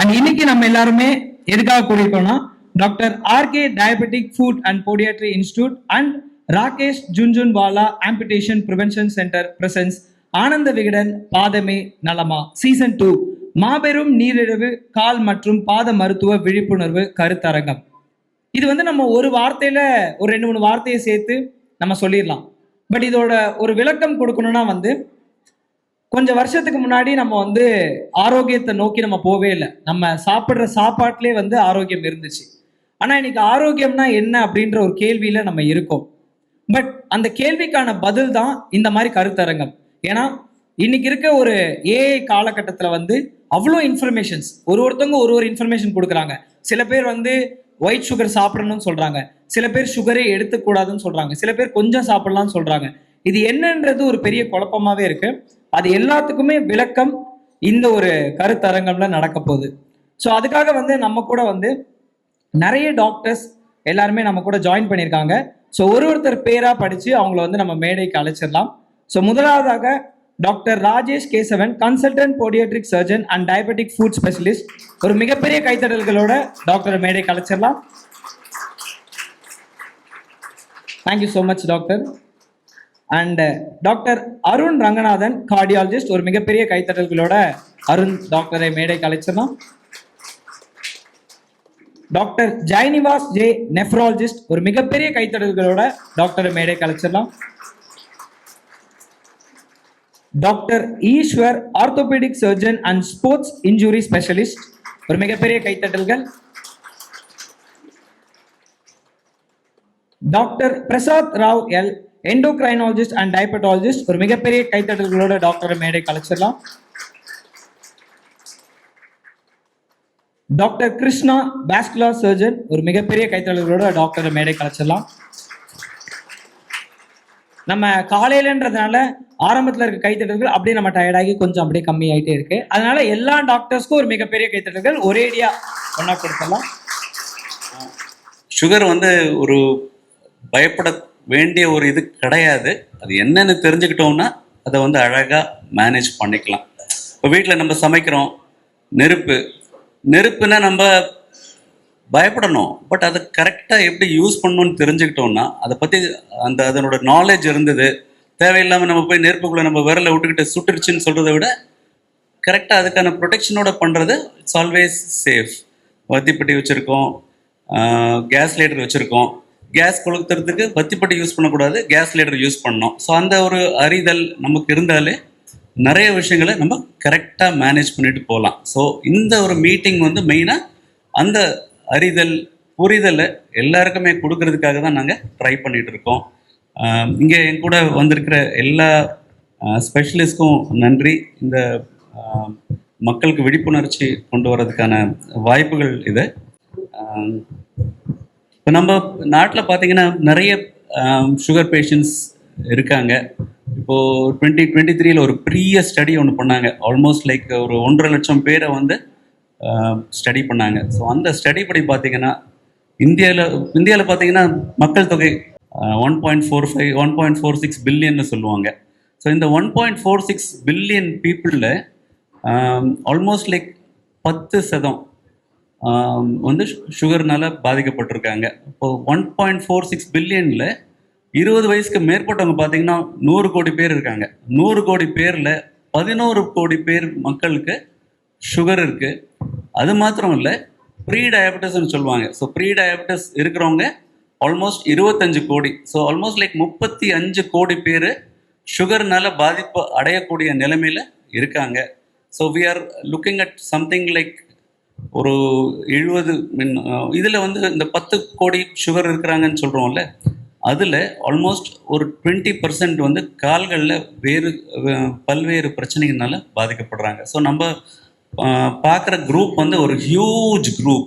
And இன்னைக்கு நம்ம எல்லாருமே எதுக்காக கூடியிருக்கோம்னா doctor RK diabetic foot and podiatry institute and Rakesh Jhunjhunwala amputation prevention centre presents Ananda Vikatan பாதமே நலமா சீசன் 2 மாபெரும் நீரிழிவு கால் மற்றும் பாத மருத்துவ விழிப்புணர்வு கருத்தரங்கம். இது வந்து நம்ம ஒரு வார்த்தையில ஒரு 2-3 வார்த்தையை சேர்த்து நம்ம சொல்லிடலாம். பட் இதோட ஒரு விளக்கம் கொடுக்கணும்னா வந்து கொஞ்சம் வருஷத்துக்கு முன்னாடி நம்ம வந்து ஆரோக்கியத்தை நோக்கி நம்ம போவே இல்லை. நம்ம சாப்பிட்ற சாப்பாட்டிலே வந்து ஆரோக்கியம் இருந்துச்சு. ஆனா இன்னைக்கு ஆரோக்கியம்னா என்ன அப்படின்ற ஒரு கேள்வியில நம்ம இருக்கோம். பட் அந்த கேள்விக்கான பதில் தான் இந்த மாதிரி கருத்தரங்கம். ஏன்னா இன்னைக்கு இருக்க ஒரு ஏஐ காலகட்டத்தில் வந்து அவ்வளோ இன்ஃபர்மேஷன்ஸ் ஒருத்தவங்க ஒரு இன்ஃபர்மேஷன் கொடுக்குறாங்க. சில பேர் வந்து ஒயிட் சுகர் சாப்பிடணும்னு சொல்றாங்க, சில பேர் சுகரே எடுத்துக்கூடாதுன்னு சொல்றாங்க, சில பேர் கொஞ்சம் சாப்பிடலாம்னு சொல்றாங்க. இது என்னன்றது ஒரு பெரிய குழப்பமாவே இருக்கு. அது எல்லாத்துக்குமே விளக்கம் இந்த ஒரு கருத்தரங்கம்ல நடக்க போகுது. ஸோ அதுக்காக வந்து நம்ம கூட வந்து நிறைய டாக்டர்ஸ் எல்லாருமே நம்ம கூட ஜாயின் பண்ணியிருக்காங்க. ஸோ ஒருத்தர் பேரா படிச்சு அவங்கள வந்து நம்ம மேடைக்கு அழைச்சிடலாம். ஸோ முதலாவதாக doctor Rajesh Kesavan, consultant podiatric surgeon and diabetic foot specialist. ஒரு மிகப்பெரிய கைத்தடல்களோட டாக்டர் மேடைக்கு அழைச்சிடலாம். Thank you so much doctor. And doctor Arun Ranganathan, cardiologist. ஒரு மிகப்பெரிய கைத்தட்டல்களோட அருண் டாக்டரை மேடைக்கு அழைச்சிடலாம். Doctor Jainivas J, nephrologist. ஒரு மிகப்பெரிய கைத்தட்டல்களோட டாக்டரை மேடைக்கு அழைச்சிடலாம். Doctor Eswar, orthopaedic surgeon and sports injury specialist. ஒரு மிகப்பெரிய கைத்தட்டல்கள். Doctor Prasad Rao L, endocrinologist and diabetologist. ஒரு மிகப்பெரிய கைத்தட்டல்களோட டாக்டர் மேடை கலைச்சிடலாம். Doctor Krishna, vascular surgeon. ஒரு மிகப்பெரிய கைத்தட்டல்களோட டாக்டர் மேடை கலைச்சிடலாம். நம்ம காலையிலன்றதுனால ஆரம்பத்தில் இருக்க கைத்தட்டல்கள் அப்படியே நம்ம டயர்டாகி கொஞ்சம் அப்படியே கம்மி ஆகிட்டே இருக்கு. அதனால எல்லா டாக்டர்ஸ்க்கும் ஒரு மிகப்பெரிய கைத்தட்டல்கள் ஒரேடியா ஒன்றா கொடுத்துடலாம். சுகர் வந்து ஒரு பயப்பட வேண்டிய ஒரு இது கிடையாது. அது என்னன்னு தெரிஞ்சுக்கிட்டோம்னா அதை வந்து அழகாக மேனேஜ் பண்ணிக்கலாம். இப்போ வீட்டில் நம்ம சமைக்கிறோம், நெருப்புனா நம்ம பயப்படணும். பட் அதை கரெக்டாக எப்படி யூஸ் பண்ணணும்னு தெரிஞ்சுக்கிட்டோம்னா அதை பற்றி அதனோட நாலேஜ் இருந்தது. தேவையில்லாமல் நம்ம போய் நெருப்புக்குள்ளே நம்ம விரலை விட்டுக்கிட்டு சுட்டுருச்சுன்னு சொல்கிறத விட கரெக்டாக அதுக்கான ப்ரொடெக்ஷனோட பண்ணுறது இட்ஸ் ஆல்வேஸ் சேஃப். வத்திப்பட்டி வச்சுருக்கோம், கேஸ் லைட்டர் வச்சுருக்கோம். கேஸ் கொளுத்துறதுக்கு வத்திப்பட்டி யூஸ் பண்ணக்கூடாது, கேஸ் லைட்டர் யூஸ் பண்ணணும். ஸோ அந்த ஒரு அறிதல் நமக்கு இருந்தாலே நிறைய விஷயங்களை நம்ம கரெக்டாக மேனேஜ் பண்ணிட்டு போகலாம். ஸோ இந்த ஒரு மீட்டிங் வந்து மெயினாக அந்த அறிதல் புரிதலை எல்லாருக்குமே கொடுக்கறதுக்காக தான் நாங்கள் ட்ரை பண்ணிகிட்டு இருக்கோம். இங்கே என் கூட வந்திருக்கிற எல்லா ஸ்பெஷலிஸ்ட்க்கும் நன்றி. இந்த மக்களுக்கு விழிப்புணர்ச்சி கொண்டு வர்றதுக்கான வாய்ப்புகள் இது. இப்போ நம்ம நாட்டில் பார்த்தீங்கன்னா நிறைய சுகர் பேஷண்ட்ஸ் இருக்காங்க. இப்போது 2023 ஒரு பெரிய ஸ்டடி ஒன்று பண்ணாங்க. ஆல்மோஸ்ட் லைக் ஒரு 1.5 லட்சம் பேரை வந்து ஸ்டடி பண்ணாங்க. ஸோ அந்த ஸ்டடி படி பார்த்தீங்கன்னா இந்தியாவில் பார்த்தீங்கன்னா மக்கள் தொகை 1.46 பில்லியன்னு சொல்லுவாங்க. ஸோ இந்த 1.46 பில்லியன் பீப்புளில் ஆல்மோஸ்ட் லைக் 10% வந்து சுகர்னால பாதிக்கப்பட்டிருக்காங்க. இப்போ 1.46 பில்லியனில் 20 வயசுக்கு மேற்பட்டவங்க பார்த்தீங்கன்னா 100 கோடி பேர் இருக்காங்க. 100 கோடி பேரில் 11 கோடி பேர் மக்களுக்கு சுகர் இருக்குது. அது மாத்திரம் இல்லை, ப்ரீ டயபெட்டிஸ்ன்னு சொல்லுவாங்க. ஸோ ப்ரீ டயபெட்டிஸ் இருக்கிறவங்க ஆல்மோஸ்ட் 25 கோடி. ஸோ ஆல்மோஸ்ட் லைக் 35 கோடி பேர் சுகர்னால பாதிப்பு அடையக்கூடிய நிலைமையில் இருக்காங்க. So we are looking at something like ஒரு 70 இதில் வந்து இந்த 10 கோடி சுகர் இருக்கிறாங்கன்னு சொல்கிறோம்ல, அதில் ஆல்மோஸ்ட் ஒரு 20% வந்து கால்களில் பல்வேறு பிரச்சனைகள்னால பாதிக்கப்படுறாங்க. ஸோ நம்ம பார்க்குற குரூப் வந்து ஒரு ஹியூஜ் குரூப்.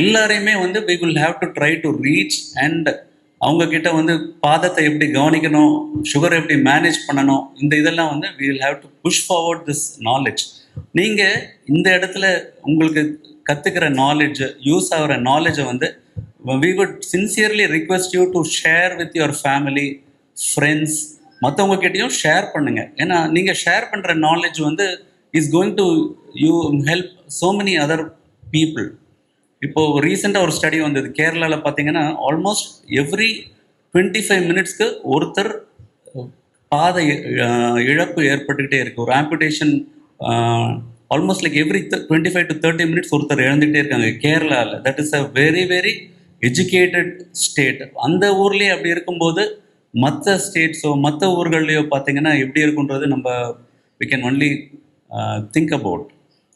எல்லாரையுமே வந்து we will have to try to reach and அவங்கக்கிட்ட வந்து பாதத்தை எப்படி கவனிக்கணும், சுகரை எப்படி மேனேஜ் பண்ணணும், இந்த இதெல்லாம் வந்து we will have to push forward this knowledge. நீங்கள் இந்த இடத்துல உங்களுக்கு கற்றுக்கிற நாலேஜ், யூஸ் ஆகிற நாலேஜை வந்து we would sincerely request you to share with your family, friends, மற்றவங்கக்கிட்டையும் ஷேர் பண்ணுங்கள். ஏன்னா நீங்கள் ஷேர் பண்ணுற நாலேஜ் வந்து is going to you help so many other people. இப்போது ரீசெண்டாக ஒரு ஸ்டடி வந்தது கேரளாவில் பார்த்தீங்கன்னா ஆல்மோஸ்ட் எவ்ரி 25 மினிட்ஸ்க்கு ஒருத்தர் பாதை இழப்பு ஏற்பட்டுக்கிட்டே இருக்குது. ஒரு amputation almost like every 25 to 30 minutes ஒருத்தர் இழந்துகிட்டே இருக்காங்க கேரளாவில். That is a very very educated state. அந்த ஊர்லேயே அப்படி இருக்கும்போது மற்ற ஸ்டேட்ஸோ மற்ற ஊர்கள்லையோ பார்த்தீங்கன்னா எப்படி இருக்குன்றது நம்ம we can only think about.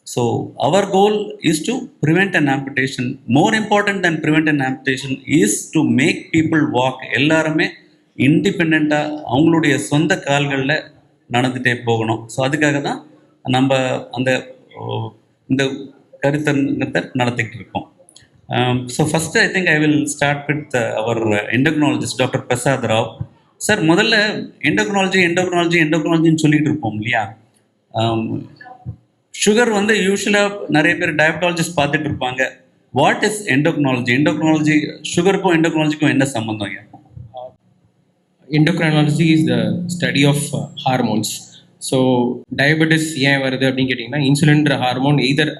So our goal is to prevent an amputation. More important than prevent an amputation is to make people walk. எல்லாருமே இண்டிபெண்ட்டாக அவங்களுடைய சொந்த கால்களில் நடந்துகிட்டே போகணும். ஸோ அதுக்காக தான் நம்ம இந்த கருத்தரங்கத்தை நடத்திக்கிட்டு இருக்கோம். So first I think I will start with our endocrinologist doctor Prasad Rao sir. முதல்ல எண்டோக்ரினாலஜின்னு சொல்லிட்டு இருப்போம் இல்லையா. சுகர் வந்து யூஸ்வலாக நிறைய பேர் டயபெட்டாலஜிஸ்ட் பார்த்துட்டு இருப்பாங்க. வாட் இஸ் எண்டோக்ரினாலஜி சுகருக்கும் எண்டோக்ரினாலஜிக்கும் என்ன சம்மந்தம்? endocrinology is the study of hormones. So diabetes ஏன் வருது அப்படின்னு கேட்டிங்கன்னா, இன்சுலின்ற ஹார்மோன் எய்தர்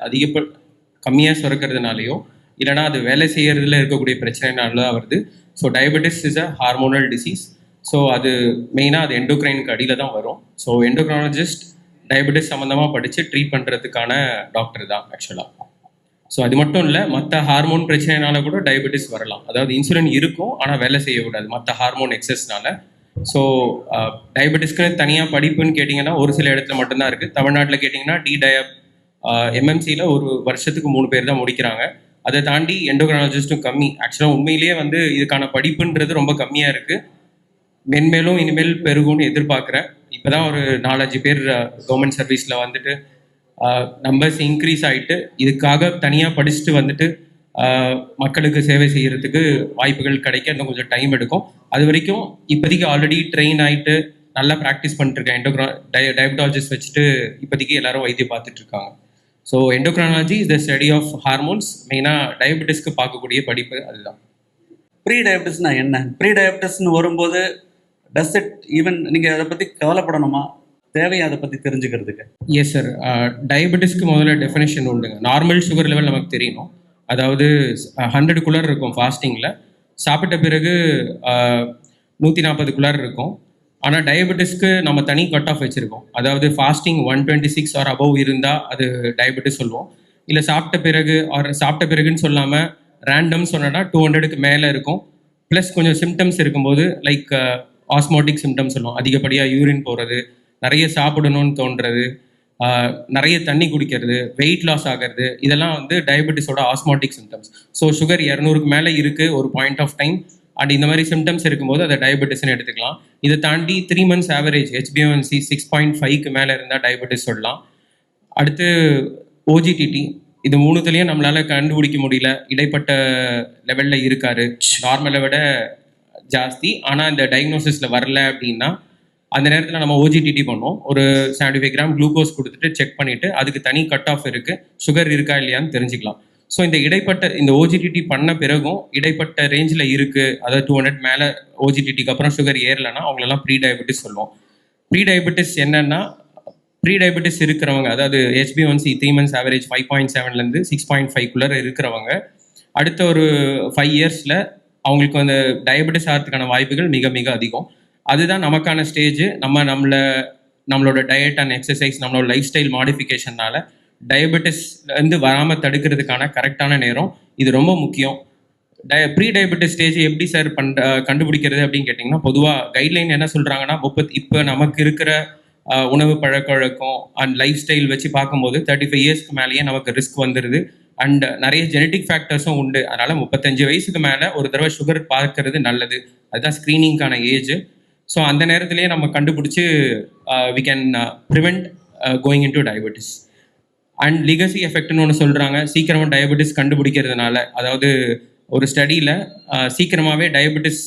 கம்மியாக சுரக்கிறதுனாலையோ இல்லைனா அது வேலை செய்கிறதுல இருக்கக்கூடிய பிரச்சனைனால தான் வருது. So diabetes is a hormonal disease. So அது மெயினாக அது எண்டோக்ரைனுக்கு அடியில் தான் வரும். ஸோ எண்டோக்ரைனாலஜிஸ்ட் டயபெட்டிஸ் சம்மந்தமாக படித்து ட்ரீட் பண்ணுறதுக்கான டாக்டர் தான் ஆக்சுவலாக. ஸோ அது மட்டும் இல்லை, மற்ற ஹார்மோன் பிரச்சனைனால கூட டயபெட்டிஸ் வரலாம். அதாவது இன்சுலின் இருக்கும் ஆனால் வேலை செய்யக்கூடாது மற்ற ஹார்மோன் எக்ஸஸ்னால. ஸோ டயபெட்டிஸ்க்குன்னு தனியாக படிப்புன்னு கேட்டிங்கன்னா ஒரு சில இடத்துல மட்டும்தான் இருக்குது. தமிழ்நாட்டில் கேட்டிங்கன்னா எம்எம்சியில் ஒரு வருஷத்துக்கு 3 பேர் தான் முடிக்கிறாங்க. அதை தாண்டி எண்டோக்ரைனாலஜிஸ்ட்டும் கம்மி. ஆக்சுவலாக உண்மையிலேயே வந்து இதுக்கான படிப்புன்றது ரொம்ப கம்மியாக இருக்குது. மென்மேலும் இனிமேல் பெருகும்னு எதிர்பார்க்குறேன். இப்போ தான் ஒரு 4-5 பேர் கவர்மெண்ட் சர்வீஸில் வந்துட்டு நம்பர்ஸ் இன்க்ரீஸ் ஆகிட்டு இதுக்காக தனியாக படிச்சுட்டு வந்துட்டு மக்களுக்கு சேவை செய்கிறதுக்கு வாய்ப்புகள் கிடைக்க இன்னும் கொஞ்சம் டைம் எடுக்கும். அது வரைக்கும் இப்போதைக்கு ஆல்ரெடி ட்ரெயின் ஆகிட்டு நல்லா ப்ராக்டிஸ் பண்ணிட்டுருக்கேன். டயபெட்டாலஜிஸ்ட் வச்சுட்டு இப்போதைக்கு எல்லாரும் வைத்தியம் பார்த்துட்டு இருக்காங்க. So endocrinology is the study of hormones. மெயினாக டயபெட்டிஸ்க்கு பார்க்கக்கூடிய படிப்பு அதுதான். ப்ரீ டயபெட்டிஸ்னா என்ன? ப்ரீ டயபெட்டிஸ்னு வரும்போது டஸ் இட் ஈவன் நீங்கள் அதை பற்றி கவலைப்படணுமா? தேவையை அதை பற்றி தெரிஞ்சுக்கிறதுக்கு? Yes sir. டயபெட்டிஸ்க்கு முதல்ல டெஃபினேஷன் உண்டுங்க. நார்மல் சுகர் லெவல் நமக்கு தெரியணும். அதாவது 100க்குள்ளே இருக்கும் ஃபாஸ்டிங்கில். சாப்பிட்ட பிறகு 140க்குள்ளே இருக்கும். ஆனால் டயபெட்டிஸ்க்கு நம்ம தனி கட் ஆஃப் வச்சுருக்கோம். அதாவது ஃபாஸ்டிங் 126 ஆர் அபவ் இருந்தால் அது டயபெட்டிஸ் சொல்லுவோம். இல்லை சாப்பிட்ட பிறகுன்னு சொல்லாமல் ரேண்டம் சொன்னோன்னா 200க்கு மேலே இருக்கும். ப்ளஸ் கொஞ்சம் சிம்டம்ஸ் இருக்கும்போது லைக் ஆஸ்மோட்டிக் சிம்டம்ஸ் சொல்லுவோம். அதிகப்படியாக யூரின் போகிறது, நிறைய சாப்பிடணும்னு தோன்றது, நிறைய தண்ணி குடிக்கிறது, வெயிட் லாஸ் ஆகிறது, இதெல்லாம் வந்து டயபெட்டிஸோட ஆஸ்மாட்டிக் சிம்டம்ஸ். ஸோ சுகர் 200க்கு மேலே இருக்குது ஒரு பாயிண்ட் ஆஃப் டைம். அண்ட் இந்த மாதிரி சிம்டம்ஸ் இருக்கும்போது அதை டயபெட்டிஸ்ன்னு எடுத்துக்கலாம். இதை தாண்டி 3 months ஆவரேஜ் HbA1c 6.5க்கு மேலே இருந்தால் டயபெட்டிஸ் சொல்லலாம். அடுத்து ஓஜிடிடி. இது 3துலேயும் நம்மளால் கண்டுபிடிக்க முடியல. இடைப்பட்ட லெவலில் இருக்காரு, நார்மலை விட ஜாஸ்தி. ஆனால் இந்த டயக்னோசிஸில் வரல அப்படின்னா அந்த நேரத்தில் நம்ம ஓஜிடிடி பண்ணுவோம். ஒரு 75 கிராம் குளுக்கோஸ் கொடுத்துட்டு செக் பண்ணிவிட்டு அதுக்கு தனி கட் ஆஃப் இருக்குது, சுகர் இருக்கா இல்லையான்னு தெரிஞ்சுக்கலாம். ஸோ இந்த ஓஜிடிடி பண்ண பிறகும் இடைப்பட்ட ரேஞ்சில் இருக்குது, அதாவது 200 மேலே ஓஜிடிடிக்கு அப்புறம் சுகர் ஏறலைன்னா அவங்களெல்லாம் ப்ரீ டயபெட்டிஸ் சொல்லுவோம். ப்ரீ டயபெட்டிஸ் என்னென்னா, ப்ரீ டயபெட்டிஸ் இருக்கிறவங்க, அதாவது HbA1c 3 months ஆவரேஜ் 5.7லேருந்து 6.5க்குள்ளே இருக்கிறவங்க அடுத்த ஒரு 5 yearsல அவங்களுக்கு அந்த டயபெட்டிஸ் ஆகிறதுக்கான வாய்ப்புகள் மிக மிக அதிகம். அதுதான் நமக்கான ஸ்டேஜ். நம்மளோட டயட் அண்ட் எக்ஸசைஸ், நம்மளோட லைஃப் ஸ்டைல் மாடிஃபிகேஷனால டயபெட்டிஸ்லேருந்து வராமல் தடுக்கிறதுக்கான கரெக்டான நேரம். இது ரொம்ப முக்கியம். ப்ரீ டயபெட்டிஸ் ஸ்டேஜ் எப்படி சார் கண்டுபிடிக்கிறது அப்படின்னு கேட்டிங்கன்னா, பொதுவாக கைட்லைன் என்ன சொல்கிறாங்கன்னா, இப்போ நமக்கு இருக்கிற உணவு பழக்க வழக்கம் அண்ட் லைஃப் ஸ்டைல் வச்சு பார்க்கும்போது 35 இயர்ஸ்க்கு மேலேயே நமக்கு ரிஸ்க் வந்துடுது. அண்ட் நிறைய ஜெனட்டிக் ஃபேக்டர்ஸும் உண்டு. அதனால் 35 வயசுக்கு மேலே ஒரு தடவை சுகர் பார்க்கறது நல்லது. அதுதான் ஸ்க்ரீனிங்கான ஏஜ். ஸோ அந்த நேரத்திலேயே நம்ம கண்டுபிடிச்சி we can prevent going into diabetes. And legacy எஃபெக்ட்னு ஒன்று சொல்கிறாங்க. சீக்கிரமாக டயபெட்டிஸ் கண்டுபிடிக்கிறதுனால, அதாவது ஒரு ஸ்டடியில் சீக்கிரமாகவே டயபெட்டிஸ்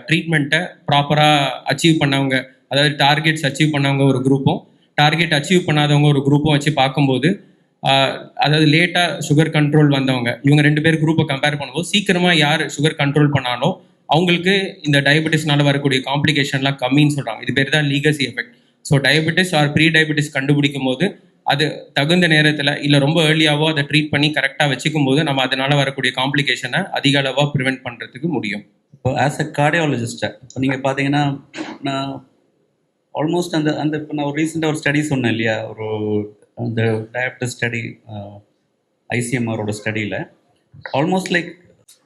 ட்ரீட்மெண்ட்டை ப்ராப்பராக அச்சீவ் பண்ணவங்க, அதாவது டார்கெட்ஸ் அச்சீவ் பண்ணவங்க ஒரு குரூப்பும், டார்கெட் அச்சீவ் பண்ணாதவங்க ஒரு குரூப்பும் வச்சு பார்க்கும்போது, அதாவது லேட்டாக சுகர் கண்ட்ரோல் வந்தவங்க, இவங்க 2 பேர் குரூப்பை கம்பேர் பண்ணும்போது சீக்கிரமாக யார் சுகர் கண்ட்ரோல் பண்ணாலோ அவங்களுக்கு இந்த டயபெட்டிஸ்னால வரக்கூடிய காம்ப்ளிகேஷன்லாம் கம்மின்னு சொல்கிறாங்க. இது பேர் தான் legacy effect. So diabetes or prediabetes கண்டுபிடிக்கும் போது அது தகுந்த நேரத்தில் இல்லை ரொம்ப ஏர்லியாவோ அதை ட்ரீட் பண்ணி கரெக்டாக வச்சுக்கும் போது நம்ம அதனால வரக்கூடிய காம்ப்ளிகேஷனை அதிக அளவாக ப்ரிவெண்ட் பண்ணுறதுக்கு முடியும். இப்போ ஆஸ் அ கார்டியாலஜிஸ்ட்டை இப்போ நீங்கள் பார்த்தீங்கன்னா நான் ஆல்மோஸ்ட் அந்த அந்த இப்போ நான் ஒரு ரீசெண்டாக ஒரு ஸ்டடி சொன்னேன் இல்லையா, ஒரு அந்த டயபெட்டிஸ் ஸ்டடி ஐசிஎம்ஆரோட ஸ்டடியில் ஆல்மோஸ்ட் லைக்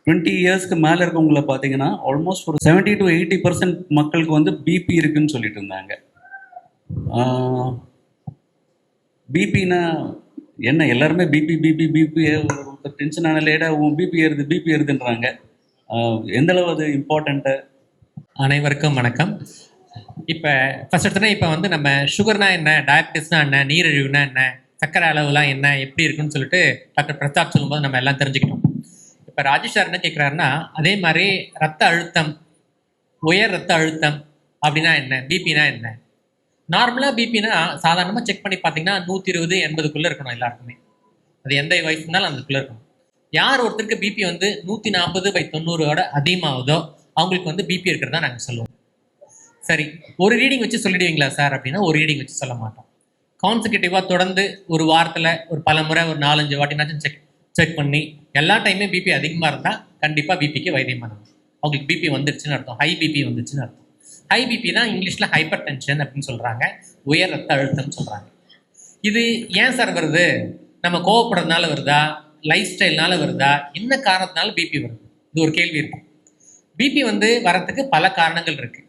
20 இயர்ஸ்க்கு மேலே இருக்கவங்கள பார்த்தீங்கன்னா ஆல்மோஸ்ட் ஒரு 70 to 80% மக்களுக்கு வந்து பிபி இருக்குன்னு சொல்லிட்டு இருந்தாங்க. பிபின்னா என்ன, எல்லாருமே பிபி பிபி பிபி டென்ஷன் ஆன லேடாக பிபி ஏறுதுன்றாங்க. எந்த அளவு அது இம்பார்ட்டண்ட்டு? அனைவருக்கும் வணக்கம். இப்போ ஃபர்ஸ்ட் எடுத்தோன்னா இப்போ வந்து நம்ம சுகர்னா என்ன, டயபெட்டிஸ்னா என்ன, நீரிழிவுனா என்ன, சர்க்கரை அளவுலாம் என்ன, எப்படி இருக்குன்னு சொல்லிட்டு டாக்டர் பிரசாத் சொல்லும்போது நம்ம எல்லாம் தெரிஞ்சுக்கிட்டோம். இப்போ ராஜேஷ் சார் என்ன கேட்குறாருன்னா, அதே மாதிரி ரத்த அழுத்தம், உயர் ரத்த அழுத்தம் அப்படின்னா என்ன, பிபினா என்ன? நார்மலாக பிபினா சாதாரணமாக செக் பண்ணி பார்த்தீங்கன்னா 120 80க்குள்ளே இருக்கணும் எல்லாருக்குமே. அது எந்த வயசுனாலும் அதுக்குள்ளே இருக்கணும். யார் ஒருத்தருக்கு பிபி வந்து 140/90 அதிகமாகுதோ அவங்களுக்கு வந்து பிபி இருக்கிறதா நாங்கள் சொல்லுவோம். சரி, ஒரு ரீடிங் வச்சு சொல்லிடுவீங்களா சார் அப்படின்னா ஒரு ரீடிங் வச்சு சொல்ல மாட்டோம். கான்சிக்யூட்டிவாக தொடர்ந்து ஒரு வாரத்தில் ஒரு பல முறை ஒரு 4-5 வாட்டினாச்சும் செக் பண்ணி எல்லா டைமே பிபி அதிகமாக இருந்தால் கண்டிப்பாக பிபிக்கு வைத்தியம் பண்ணணும். அவங்களுக்கு பிபி வந்துடுச்சுன்னு அர்த்தம், ஹை பிபி வந்துச்சுன்னு அர்த்தம். ஹை பிபினா இங்கிலீஷில் ஹைப்பர் டென்ஷன் அப்படின்னு சொல்கிறாங்க, உயர் ரத்த அழுத்தம்னு சொல்கிறாங்க. இது ஏன் சார் வருது? நம்ம கோவப்படுறதுனால வருதா, லைஃப் ஸ்டைல்னால வருதா, என்ன காரணத்தினால பிபி வருது? இது ஒரு கேள்வி இருக்குது. பிபி வந்து வரத்துக்கு பல காரணங்கள் இருக்குது.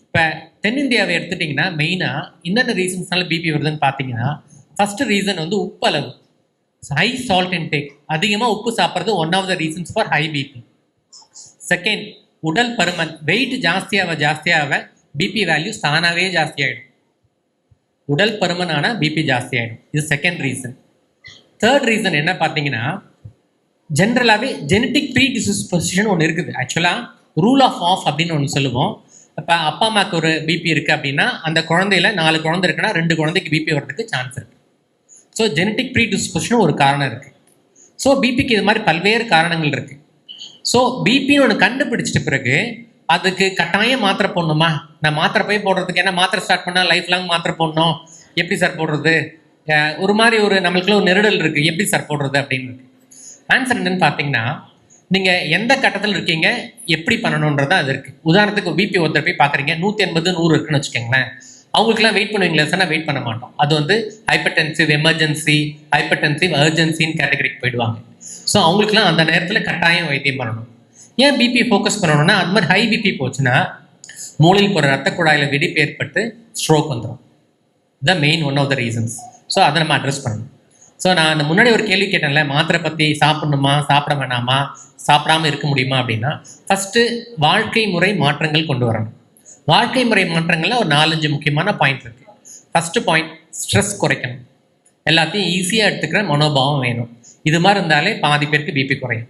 இப்போ தென்னிந்தியாவை எடுத்துட்டிங்கன்னா மெயினாக என்னென்ன ரீசன்ஸ்னால பிபி வருதுன்னு பார்த்தீங்கன்னா, ஃபஸ்ட்டு ரீசன் வந்து உப்பு அளவு, ஹை சால்ட் இன்டேக், அதிகமாக உப்பு சாப்பிட்றது one of the reasons for high BP. Second, உடல் பருமன், வெயிட் ஜாஸ்தியாக பிபி வேல்யூஸ் தானாகவே ஜாஸ்தியாகிடும். உடல் பருமனான பிபி ஜாஸ்தி ஆகிடும். இது செகண்ட் ரீசன். தேர்ட் ரீசன் என்ன பார்த்தீங்கன்னா, ஜென்ரலாகவே ஜெனட்டிக் ப்ரீ டிஸ்பொசிஷன் ஒன்று இருக்குது. ஆக்சுவலாக ரூல் ஆஃப் அப்படின்னு ஒன்று சொல்லுவோம். இப்போ அப்பா அம்மாவுக்கு ஒரு பிபி இருக்குது அப்படின்னா அந்த குழந்தையில 4 குழந்தை இருக்குன்னா 2 குழந்தைக்கு பிபி வர்றதுக்கு சான்ஸ் இருக்குது. ஸோ ஜெனட்டிக் ப்ரீ டிஸ்பொசிஷன் ஒரு காரணம் இருக்குது. ஸோ பிபிக்கு இது மாதிரி பல்வேறு காரணங்கள் இருக்குது. ஸோ பிபின்னு ஒன்று கண்டுபிடிச்சிட்ட பிறகு அதுக்கு கட்டாயம் மாத்திரை போடணுமா? நான் மாத்திரை போய் போடுறதுக்கு என்ன, மாத்திரை ஸ்டார்ட் பண்ணால் லைஃப் லாங் மாத்திரை போடணும், எப்படி சார் போடுறது? ஒரு மாதிரி ஒரு நம்மளுக்குள்ள ஒரு நெருடல் இருக்குது, எப்படி சார் போடுறது அப்படின்னு இருக்கு. ஆன்சர் என்னன்னு பார்த்தீங்கன்னா, நீங்கள் எந்த கட்டத்தில் இருக்கீங்க, எப்படி பண்ணணுன்றதான் அது இருக்குது. உதாரணத்துக்கு பிபி ஒருத்தர் போய் பார்க்குறீங்க, 180 100 இருக்குன்னு வச்சுக்கோங்களேன். அவங்களுக்குலாம் வெயிட் பண்ணுவீங்களா சார்? வெயிட் பண்ண மாட்டோம். அது வந்து ஹைப்பர்டென்சிவ் எமர்ஜென்சி, ஹைப்பர்டென்சிவ் அர்ஜென்சின்னு கேட்டகரிக்கு போயிடுவாங்க. ஸோ அவங்களுக்குலாம் அந்த நேரத்தில் கட்டாயம் வைத்தியம் பண்ணணும். ஏன் பிபி ஃபோக்கஸ் பண்ணணும்னா, அது மாதிரி ஹை பிபி போச்சுன்னா மூளையில் போகிற ரத்த குழாயில் வெடிப்பு ஏற்பட்டு ஸ்ட்ரோக் வந்துடும். இதுதான் main one of the reasons. So அதை நம்ம அட்ரஸ் பண்ணணும். ஸோ நான் அந்த முன்னாடி ஒரு கேள்வி கேட்டேன்ல, மாத்திரை பற்றி சாப்பிடணுமா, சாப்பிட வேணாமா, சாப்பிடாமல் இருக்க முடியுமா அப்படின்னா, ஃபஸ்ட்டு வாழ்க்கை முறை மாற்றங்கள் கொண்டு வரணும். வாழ்க்கை முறை மாற்றங்களில் ஒரு 4-5 முக்கியமான பாயிண்ட் இருக்குது. ஃபஸ்ட்டு பாயிண்ட், ஸ்ட்ரெஸ் குறைக்கணும். எல்லாத்தையும் ஈஸியாக எடுத்துக்கிற மனோபாவம் வேணும். இது மாதிரி இருந்தாலே பாதி பேருக்கு பிபி குறையும்.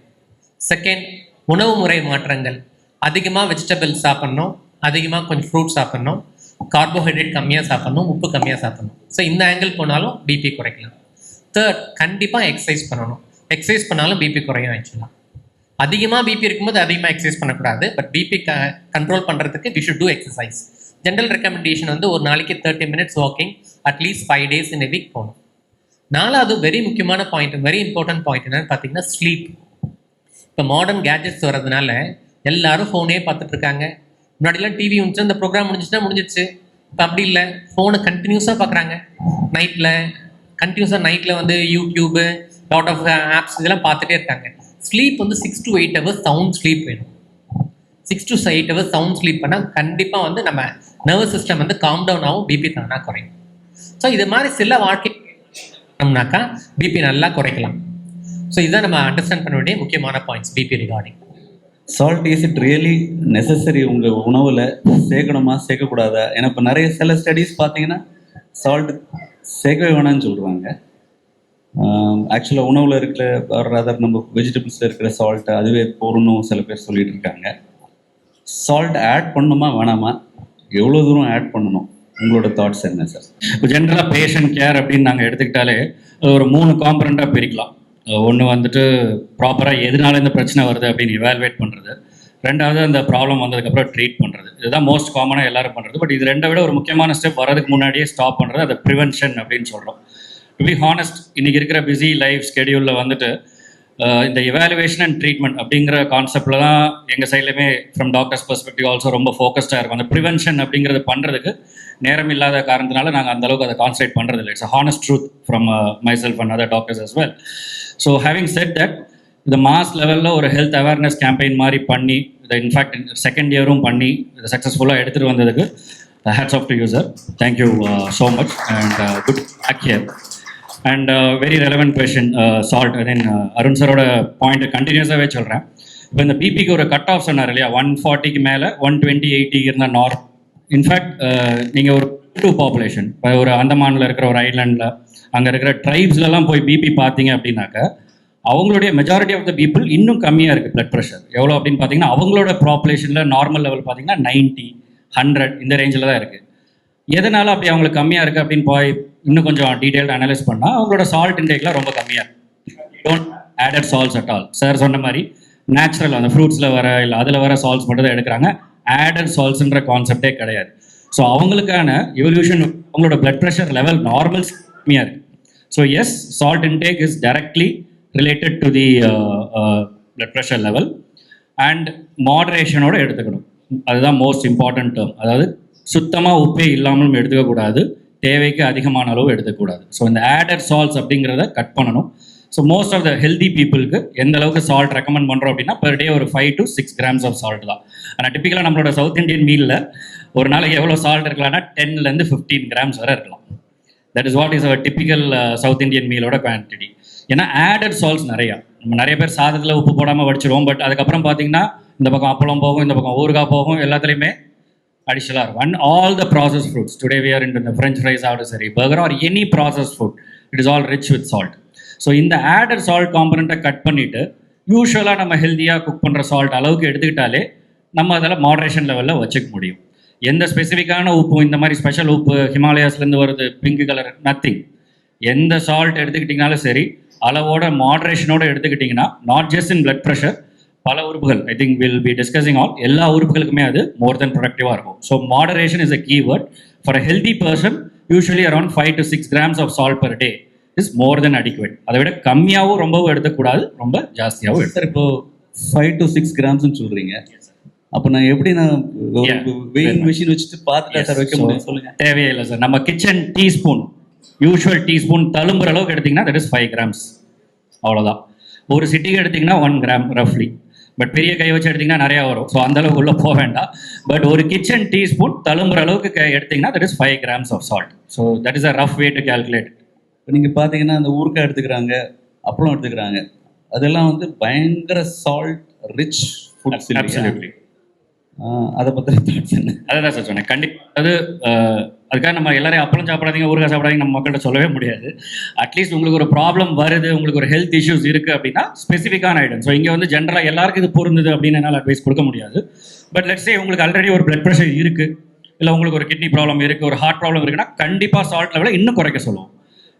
செகண்ட், உணவு முறை மாற்றங்கள். அதிகமாக வெஜிடபிள்ஸ் சாப்பிட்ணும், அதிகமாக கொஞ்சம் ஃப்ரூட்ஸ் சாப்பிட்ணும், கார்போஹைட்ரேட் கம்மியாக சாப்பிட்ணும், உப்பு கம்மியாக சாப்பிட்ணும். ஸோ இந்த ஆங்கிள் போனாலும் பிபி குறைக்கலாம். தேர்ட், கண்டிப்பாக எக்ஸசைஸ் பண்ணணும். எக்ஸசைஸ் பண்ணாலும் பிபி குறையும். ஆக்சுவலாக அதிகமாக பிபி இருக்கும்போது அதிகமாக எக்ஸசைஸ் பண்ணக்கூடாது. பட் பிபி கண்ட்ரோல் பண்ணுறதுக்கு we should do exercise. General recommendation வந்து ஒரு நாளைக்கு 30 minutes walking, at least 5 days in a week போகணும். 4வது வெரி முக்கியமான பாயிண்ட், வெரி இம்பார்ட்டன்ட் பாயிண்ட் என்னன்னு பார்த்தீங்கன்னா ஸ்லீப். இப்போ மாடர்ன் கேஜெட்ஸ் வர்றதுனால எல்லாரும் ஃபோனே பார்த்துட்டு இருக்காங்க. முன்னாடிலாம் டிவி வந்துச்சு, அந்த ப்ரோக்ராம் முடிஞ்சிச்சுன்னா முடிஞ்சிச்சு. இப்போ அப்படி இல்லை, ஃபோனை கண்டினியூஸாக பார்க்குறாங்க. நைட்டில் வந்து யூடியூபு, லாட் ஆஃப் ஆப்ஸ் இதெல்லாம் பார்த்துட்டே இருக்காங்க. ஸ்லீப் வந்து 6 to 8 hours சவுண்ட் ஸ்லீப் வேணும். 6 to 8 hours சவுண்ட் ஸ்லீப் பண்ணால் கண்டிப்பாக வந்து நம்ம நர்வஸ் சிஸ்டம் வந்து காம் டவுன் ஆகும், பிபி தானாக குறையும். ஸோ இது மாதிரி சில வாழ்க்கைனாக்கா பிபி நல்லா குறைக்கலாம். ஸோ இதுதான் நம்ம அண்டர்ஸ்டாண்ட் பண்ண வேண்டிய முக்கியமான points BP regarding. Salt is it really necessary? உங்கள் உணவில் சேர்க்கணுமா சேர்க்கக்கூடாதா? ஏன்னா இப்போ நிறைய சில ஸ்டடீஸ் பார்த்தீங்கன்னா சால்ட் சேர்க்கவே வேணாம்னு சொல்கிறாங்க. ஆக்சுவலாக உணவில் இருக்கிற ரதர் நம்ம வெஜிடபிள்ஸில் இருக்கிற சால்ட் அதுவே போகணும் சில பேர் சொல்லிட்டு இருக்காங்க. சால்ட் ஆட் பண்ணணுமா வேணாமா? எவ்வளோ தூரம் ஆட் பண்ணணும்? உங்களோட தாட்ஸ் என்ன சார்? இப்போ ஜென்ரலாக பேஷண்ட் கேர் அப்படின்னு நாங்கள் எடுத்துக்கிட்டாலே ஒரு 3 காம்பனண்ட்டாக பிரிக்கலாம். ஒன்று வந்துட்டு ப்ராப்பராக எதனால இந்த பிரச்சனை வருது அப்படின்னு இவால்வேட் பண்ணுறது. ரெண்டாவது அந்த ப்ராப்ளம் வந்ததுக்கப்புறம் ட்ரீட் பண்ணுறது. இதுதான் மோஸ்ட் காமனாக எல்லாரும் பண்ணுறது. பட் இது ரெண்டை விட ஒரு முக்கியமான ஸ்டெப் வரதுக்கு முன்னாடியே ஸ்டாப் பண்ணுறது, அதை ப்ரிவென்ஷன் அப்படின்னு சொல்கிறோம். டு பி ஹானஸ்ட் இன்னைக்கு இருக்கிற பிஸி லைஃப் ஸ்கெடியூலில் வந்துட்டு இந்த எவாலுவேஷன் அண்ட் ட்ரீட்மெண்ட் அப்படிங்கிற கான்செப்டில் தான் எங்கள் சைட்லையுமே ஃப்ரம் டாக்டர்ஸ் பெர்ஸ்பெக்டிவ் ஆல்சோ ரொம்ப ஃபோக்கஸ்டாக இருக்கும். அந்த ப்ரிவென்ஷன் அப்படிங்கிறது பண்ணுறதுக்கு நேரம் இல்லாத காரணத்தினால நாங்கள் அந்தளவுக்கு அதை கான்சன்ட்ரேட் பண்ணுறதில்லை. It's a honest truth from myself and other doctors as well. So having said that இந்த மாஸ் லெவலில் ஒரு ஹெல்த் அவேர்னஸ் கேம்பெயின் மாதிரி பண்ணி இதை இன்ஃபேக்ட் செகண்ட் இயரும் பண்ணி இதை சக்ஸஸ்ஃபுல்லாக எடுத்துகிட்டு வந்ததுக்கு hats off to you sir. Thank you so much and good back here. And very relevant question salt. Then Arun சாரோட பாயிண்ட் கண்டினியூஸாகவே சொல்கிறேன். இப்போ இந்த பிபிக்கு ஒரு கட் ஆஃப் சொன்னார் இல்லையா, 140க்கு மேலே 120-80 இருந்தால் நார்த். இன்ஃபேக்ட் நீங்கள் ஒரு டூ பாப்புலேஷன் இப்போ ஒரு அந்தமானில் இருக்கிற ஒரு ஐலாண்டில் அங்கே இருக்கிற ட்ரைப்ஸ்லலாம் போய் பிபி பார்த்தீங்க அப்படின்னாக்க அவங்களுடைய மெஜாரிட்டி ஆஃப் த பீப்புள் இன்னும் கம்மியாக இருக்குது பிளட் ப்ரெஷர். எவ்வளோ அப்படின்னு பார்த்தீங்கன்னா அவங்களோட பாப்புலேஷனில் நார்மல் லெவல் பார்த்தீங்கன்னா 90, 100 இந்த ரேஞ்சில் தான் இருக்குது. எதனால் அப்படி அவங்களுக்கு கம்மியாக இருக்குது அப்படின்னு போய் இன்னும் கொஞ்சம் டீட்டெயில்டு அனலைஸ் பண்ணால் அவங்களோட சால்ட் இன்டேக்லாம் ரொம்ப கம்மியாக இருக்குது. Don't added salts at all. Sir சொன்ன மாதிரி நேச்சுரல் அந்த ஃப்ரூட்ஸில் வர இல்லை அதில் வர சால்ட்ஸ் மட்டும் தான் எடுக்கிறாங்க. ஆடட் சால்ட்ஸ்ன்ற கான்செப்டே கிடையாது. ஸோ அவங்களுக்கான எவல்யூஷன் அவங்களோட பிளட் ப்ரெஷர் லெவல் நார்மல் கம்மியாக இருக்குது. So yes, salt intake is directly related to the blood pressure level and moderation-ஓட எடுத்துக்கணும். அதுதான் மோஸ்ட் இம்பார்ட்டன்ட் டேர்ம். அதாவது சுத்தமாக உப்பே இல்லாமலும் எடுத்துக்கக்கூடாது, தேவைக்கு அதிகமான அளவு எடுத்துக்கூடாது. ஸோ இந்த ஆடட் சால்ட்ஸ் அப்படிங்கிறத கட் பண்ணணும். So most of the healthy பீப்புளுக்கு எந்த அளவுக்கு சால்ட் ரெக்கமெண்ட் பண்ணுறோம் அப்படின்னா பெர் டே ஒரு 5 to 6 grams ஆஃப் சால்ட் தான். ஆனால் டிப்பிக்கலாக நம்மளோட சவுத் இந்தியன் மீலில் ஒரு நாளைக்கு எவ்வளோ சால்ட் இருக்கலாம்னா 10 to 15 grams வரை இருக்கலாம். That is what is our typical South Indian மீலோட குவான்டிட்டி. ஏன்னா ஆடட் சால்ட்ஸ் நிறையா, நம்ம நிறைய பேர் சாதத்தில் உப்பு போடாமல் வடிச்சிருவோம். பட் அதுக்கப்புறம் பார்த்தீங்கன்னா இந்த பக்கம் அப்பளம் போகும், இந்த பக்கம் ஊறுகாய் போகும், எல்லாத்துலேயுமே அடிஷனலாக இருக்கும். And all the process foods today we are in இந்த ஃப்ரெஞ்ச் ஃப்ரைஸ் ஆகட்டும் சரி, burger or any process food, it is all rich with salt. So இந்த ஆடட் சால்ட் காம்பனண்ட்டை கட் பண்ணிவிட்டு யூஸ்வலாக நம்ம ஹெல்த்தியாக குக் பண்ணுற சால்ட் அளவுக்கு எடுத்துக்கிட்டாலே நம்ம அதில் மாடரேஷன் லெவலில் வச்சுக்க முடியும். எந்த ஸ்பெசிஃபிக்கான உப்பு, இந்த மாதிரி ஸ்பெஷல் உப்பு ஹிமாலயாஸ்லேருந்து வருது பிங்க் கலர், நத்திங். எந்த சால்ட் எடுத்துக்கிட்டிங்கனாலும் சரி அளவோட மாடரேஷனோட எடுத்துக்கிட்டிங்கன்னா not just in blood pressure, பல உறுப்புகள் I think will be discussing all எல்லா உறுப்புகளுக்குமே அது மோர் தென் ப்ரொடக்டிவாக இருக்கும். So moderation is a keyword for a healthy person. Usually around 5 to 6 grams of salt per day is more than adequate. அதை விட கம்மியாகவும் ரொம்பவும் எடுத்துக்கூடாது, ரொம்ப ஜாஸ்தியாகவும் எடுத்து. சார் இப்போ 5 to 6 grams சொல்கிறீங்க. அப்போ நான் எப்படி நான் வெயிங் மிஷின் வச்சுட்டு பார்த்துட்டா சார் வைக்க முடியும்? சொல்லுங்க. தேவையில்லை சார். நம்ம கிச்சன் டீஸ்பூன், யூஸ்வல் டீஸ்பூன் தழும்புற அளவுக்கு எடுத்திங்கன்னா தட் இஸ் 5 grams. அவ்வளோதான். ஒரு சிட்டிக்கு எடுத்திங்கன்னா 1 gram ரஃப்லி. பட் பெரிய கை வச்சு எடுத்திங்கன்னா நிறையா வரும். ஸோ அந்த அளவுக்கு உள்ளே போக வேண்டாம். பட் ஒரு கிச்சன் டீஸ்பூன் தழும்புற அளவுக்கு எடுத்திங்கன்னா that is 5 grams of salt. So that is a rough way to calculate. இப்போ நீங்கள் பார்த்தீங்கன்னா அந்த ஊறுகாய் எடுத்துக்கிறாங்க, அப்பளம் எடுத்துக்கிறாங்க, அதெல்லாம் வந்து பயங்கர சால்ட் ரிச் ஃபுட்ஸ். அப்சல்யூட்லி. அதை பற்றின தாட்ஸ் என்ன? அதான் சார் சொன்னேன். கண்டிப்பாக அது அதுக்காக நம்ம எல்லாரையும் அப்பளம் சாப்பிடாதீங்க, ஊறுகாய் சாப்பிடாதீங்க நம்ம மக்கள்கிட்ட சொல்லவே முடியாது. அட்லீஸ்ட் உங்களுக்கு ஒரு ப்ராப்ளம் வருது, உங்களுக்கு ஒரு ஹெல்த் இஷ்யூஸ் இருக்குது அப்படின்னா ஸ்பெசிஃபிக்கான ஐட்டம். ஸோ இங்கே வந்து ஜென்ரலாக எல்லாருக்கும் இது பொருந்தது அப்படின்னு என்னால் அட்வைஸ் கொடுக்க முடியாது. பட் லெட்ஸ் சே உங்களுக்கு ஆல்ரெடி ஒரு பிளட் ப்ரெஷர் இருக்குது, இல்லை உங்களுக்கு ஒரு கிட்னி ப்ராப்ளம் இருக்குது, ஒரு ஹார்ட் ப்ராப்ளம் இருக்குன்னா கண்டிப்பாக சால்ட் லெவலை இன்னும் குறைக்க சொல்லுவோம்.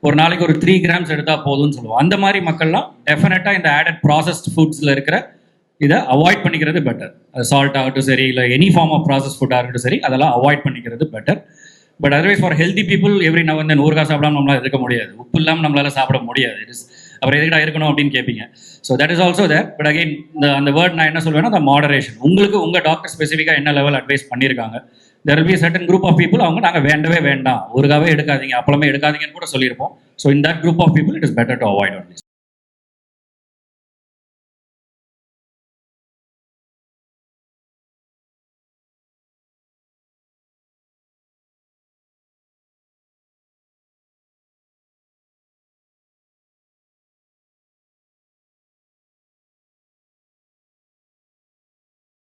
ஒரு நாளைக்கு ஒரு 3 grams எடுத்தால் போதும்னு சொல்லுவோம். அந்த மாதிரி மக்கள்லாம் டெஃபினட்டாக இந்த ஆடட் ப்ராசஸ்ட் ஃபுட்ஸில் இருக்கிற இதை அவாய்ட் பண்ணிக்கிறது பெட்டர். அது சால்ட் ஆகட்டும் சரி, இல்லை எனி ஃபார்ம் ஆஃப் ப்ராசஸ் ஃபுட்டாக இருக்கட்டும் சரி, அதெல்லாம் அவாய்ட் பண்ணிக்கிறது better. But otherwise for healthy people every now and then ஊறுகாய் சாப்பிடாம நம்மளால் இருக்க முடியாது, உப்பு இல்லாமல் நம்மளால சாப்பிட முடியாது. இட் இஸ் அப்புறம் எதுக்கடா இருக்கணும் அப்படின்னு கேட்பீங்க. So that is also there. But again அந்த வேர்ட் நான் என்ன சொல்வேன்னா அந்த மாடரேஷன். உங்களுக்கு உங்கள் டாக்டர் ஸ்பெசிஃபிக்காக என்ன லெவல் அட்வைஸ் பண்ணியிருக்காங்க, there will be a certain group of people அவங்க நாங்கள் வேண்டவே வேண்டாம், ஊறுகாவே எடுக்காதீங்க, அப்பளமே எடுக்காதீங்கன்னு கூட சொல்லியிருப்போம். So in that group of people it is better to avoid all this.